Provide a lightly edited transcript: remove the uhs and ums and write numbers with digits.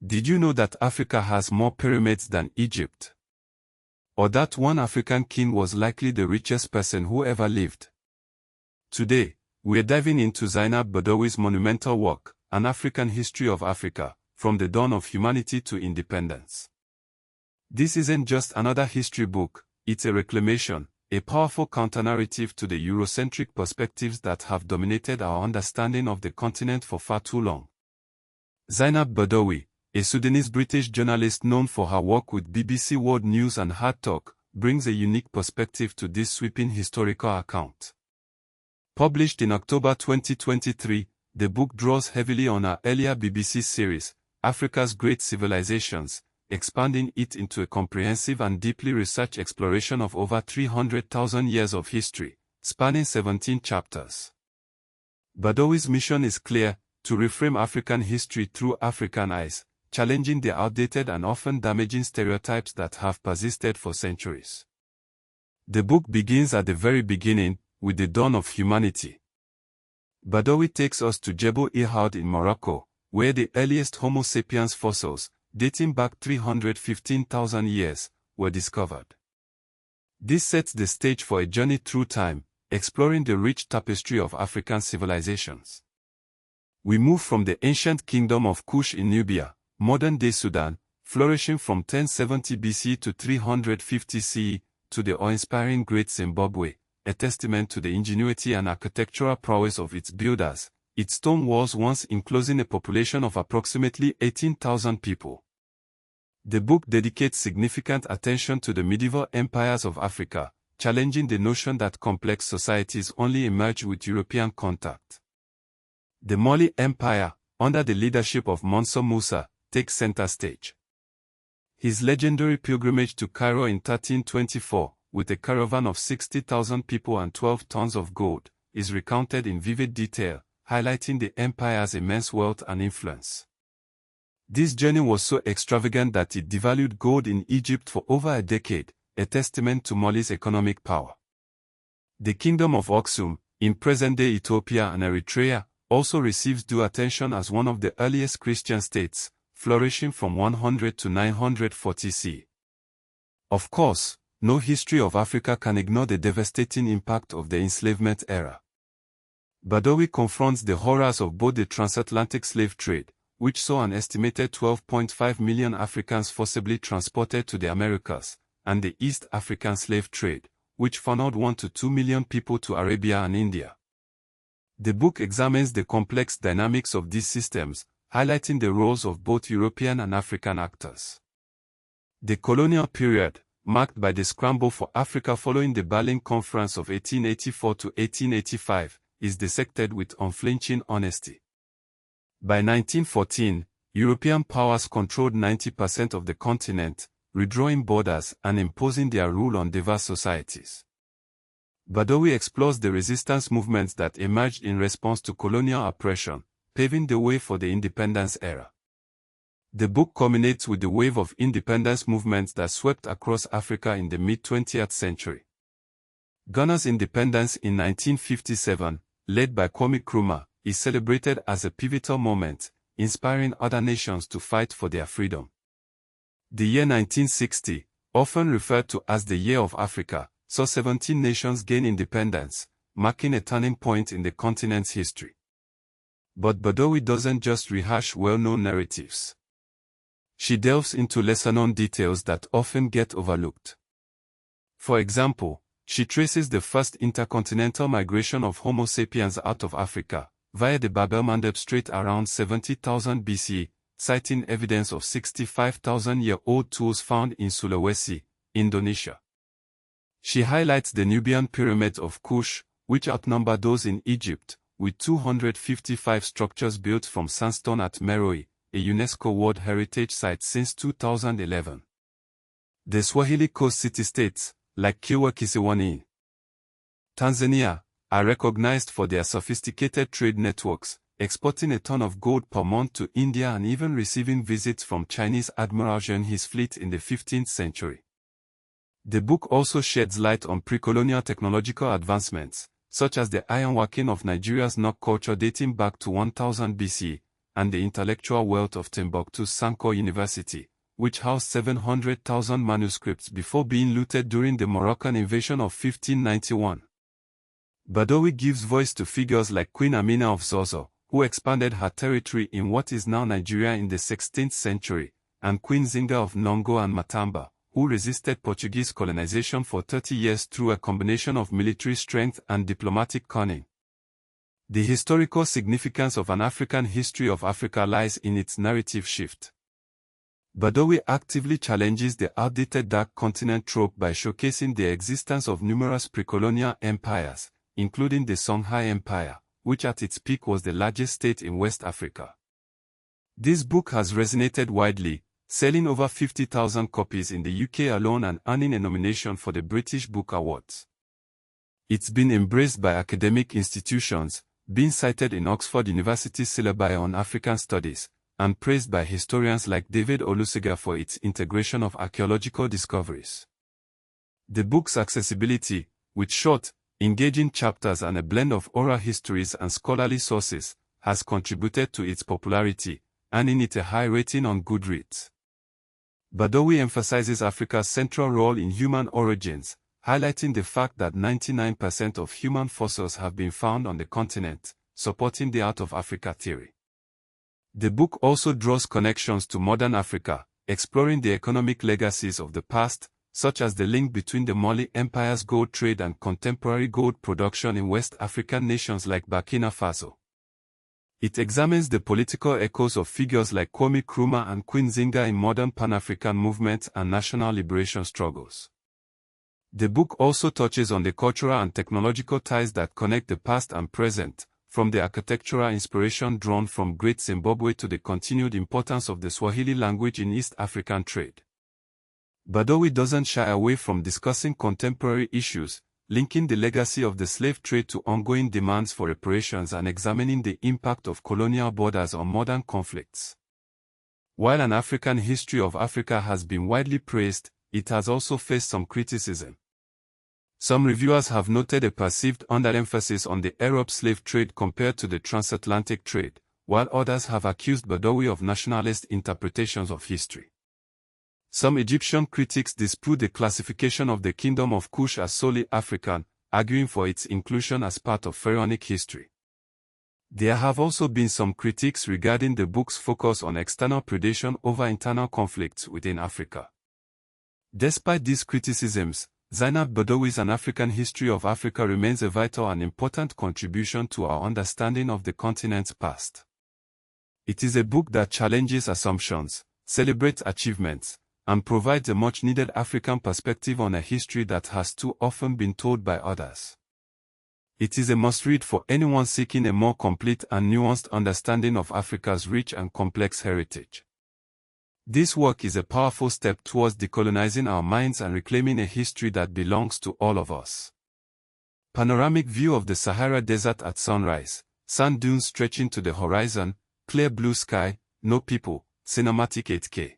Did you know that Africa has more pyramids than Egypt? Or that one African king was likely the richest person who ever lived? Today, we're diving into Zeinab Badawi's monumental work, An African History of Africa, from the dawn of humanity to independence. This isn't just another history book, it's a reclamation, a powerful counter-narrative to the Eurocentric perspectives that have dominated our understanding of the continent for far too long. Zeinab Badawi, a Sudanese-British journalist known for her work with BBC World News and Hard Talk, brings a unique perspective to this sweeping historical account. Published in October 2023, the book draws heavily on her earlier BBC series, Africa's Great Civilizations, expanding it into a comprehensive and deeply researched exploration of over 300,000 years of history, spanning 17 chapters. Badawi's mission is clear: to reframe African history through African eyes, challenging the outdated and often damaging stereotypes that have persisted for centuries. The book begins at the very beginning, with the dawn of humanity. Badawi takes us to Jebel Irhoud in Morocco, where the earliest Homo sapiens fossils, dating back 315,000 years, were discovered. This sets the stage for a journey through time, exploring the rich tapestry of African civilizations. We move from the ancient kingdom of Kush in Nubia, modern-day Sudan, flourishing from 1070 BC to 350 CE, to the awe-inspiring Great Zimbabwe, a testament to the ingenuity and architectural prowess of its builders, its stone walls once enclosing a population of approximately 18,000 people. The book dedicates significant attention to the medieval empires of Africa, challenging the notion that complex societies only emerge with European contact. The Mali Empire, under the leadership of Musa, takes center stage. His legendary pilgrimage to Cairo in 1324, with a caravan of 60,000 people and 12 tons of gold, is recounted in vivid detail, highlighting the empire's immense wealth and influence. This journey was so extravagant that it devalued gold in Egypt for over a decade, a testament to Mali's economic power. The Kingdom of Aksum, in present-day Ethiopia and Eritrea, also receives due attention as one of the earliest Christian states, flourishing from 100 to 940 CE. Of course, no history of Africa can ignore the devastating impact of the enslavement era. Badawi confronts the horrors of both the transatlantic slave trade, which saw an estimated 12.5 million Africans forcibly transported to the Americas, and the East African slave trade, which funneled 1 to 2 million people to Arabia and India. The book examines the complex dynamics of these systems, highlighting the roles of both European and African actors. The colonial period, marked by the scramble for Africa following the Berlin Conference of 1884 to 1885, is dissected with unflinching honesty. By 1914, European powers controlled 90% of the continent, redrawing borders and imposing their rule on diverse societies. Badawi explores the resistance movements that emerged in response to colonial oppression, paving the way for the independence era. The book culminates with the wave of independence movements that swept across Africa in the mid-20th century. Ghana's independence in 1957, led by Kwame Nkrumah, is celebrated as a pivotal moment, inspiring other nations to fight for their freedom. The year 1960, often referred to as the Year of Africa, saw 17 nations gain independence, marking a turning point in the continent's history. But Badawi doesn't just rehash well-known narratives. She delves into lesser-known details that often get overlooked. For example, she traces the first intercontinental migration of Homo sapiens out of Africa, via the Bab el-Mandeb Strait around 70,000 BC, citing evidence of 65,000-year-old tools found in Sulawesi, Indonesia. She highlights the Nubian pyramids of Kush, which outnumber those in Egypt, with 255 structures built from sandstone at Meroe, a UNESCO World Heritage Site since 2011. The Swahili coast city-states, like Kilwa Kisiwani in Tanzania, are recognized for their sophisticated trade networks, exporting a ton of gold per month to India and even receiving visits from Chinese Admiral Zhenghe's fleet in the 15th century. The book also sheds light on pre-colonial technological advancements, such as the ironworking of Nigeria's Nok culture dating back to 1000 BC, and the intellectual wealth of Timbuktu's Sankore University, which housed 700,000 manuscripts before being looted during the Moroccan invasion of 1591. Badawi gives voice to figures like Queen Amina of Zozo, who expanded her territory in what is now Nigeria in the 16th century, and Queen Zinga of Nongo and Matamba, who resisted Portuguese colonization for 30 years through a combination of military strength and diplomatic cunning. The historical significance of an African history of Africa lies in its narrative shift. Badawi actively challenges the outdated dark continent trope by showcasing the existence of numerous pre-colonial empires, including the Songhai Empire, which at its peak was the largest state in West Africa. This book has resonated widely, selling over 50,000 copies in the UK alone and earning a nomination for the British Book Awards. It's been embraced by academic institutions, being cited in Oxford University's syllabi on African studies, and praised by historians like David Olusoga for its integration of archaeological discoveries. The book's accessibility, with short, engaging chapters and a blend of oral histories and scholarly sources, has contributed to its popularity, earning it a high rating on Goodreads. Badawi emphasizes Africa's central role in human origins, highlighting the fact that 99% of human fossils have been found on the continent, supporting the Out of Africa theory. The book also draws connections to modern Africa, exploring the economic legacies of the past, such as the link between the Mali Empire's gold trade and contemporary gold production in West African nations like Burkina Faso. It examines the political echoes of figures like Kwame Nkrumah and Queen Zinga in modern Pan-African movements and national liberation struggles. The book also touches on the cultural and technological ties that connect the past and present, from the architectural inspiration drawn from Great Zimbabwe to the continued importance of the Swahili language in East African trade. Badawi doesn't shy away from discussing contemporary issues, linking the legacy of the slave trade to ongoing demands for reparations and examining the impact of colonial borders on modern conflicts. While an African history of Africa has been widely praised, it has also faced some criticism. Some reviewers have noted a perceived underemphasis on the Arab slave trade compared to the transatlantic trade, while others have accused Badawi of nationalist interpretations of history. Some Egyptian critics dispute the classification of the Kingdom of Kush as solely African, arguing for its inclusion as part of pharaonic history. There have also been some critiques regarding the book's focus on external predation over internal conflicts within Africa. Despite these criticisms, Zeinab Badawi's An African History of Africa remains a vital and important contribution to our understanding of the continent's past. It is a book that challenges assumptions, celebrates achievements, and provides a much-needed African perspective on a history that has too often been told by others. It is a must-read for anyone seeking a more complete and nuanced understanding of Africa's rich and complex heritage. This work is a powerful step towards decolonizing our minds and reclaiming a history that belongs to all of us. Panoramic view of the Sahara Desert at sunrise, sand dunes stretching to the horizon, clear blue sky, no people, cinematic 8K.